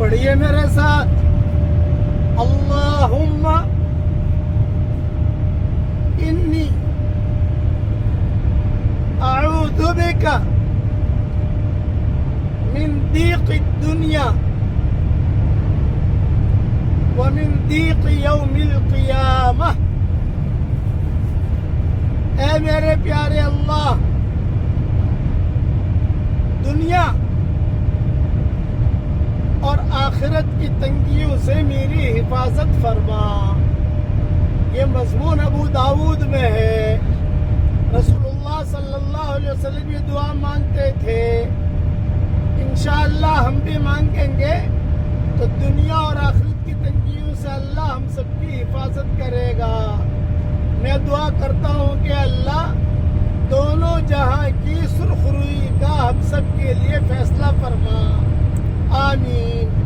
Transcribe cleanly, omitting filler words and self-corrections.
پڑھیے میرے ساتھ، اللہم انی اعوذ بک من ضیق الدنیا ومن ضیق یوم القیامہ۔ اے میرے پیارے اللہ، دنیا اور آخرت کی تنگیوں سے میری حفاظت فرما۔ یہ مضمون ابو داؤد میں ہے۔ رسول اللہ صلی اللہ علیہ وسلم یہ دعا مانگتے تھے، انشاءاللہ ہم بھی مانگیں گے تو دنیا اور آخرت کی تنگیوں سے اللہ ہم سب کی حفاظت کرے گا۔ میں دعا کرتا ہوں کہ اللہ دونوں جہاں کی سرخ روئی کا ہم سب کے لیے فیصلہ فرما، آمین۔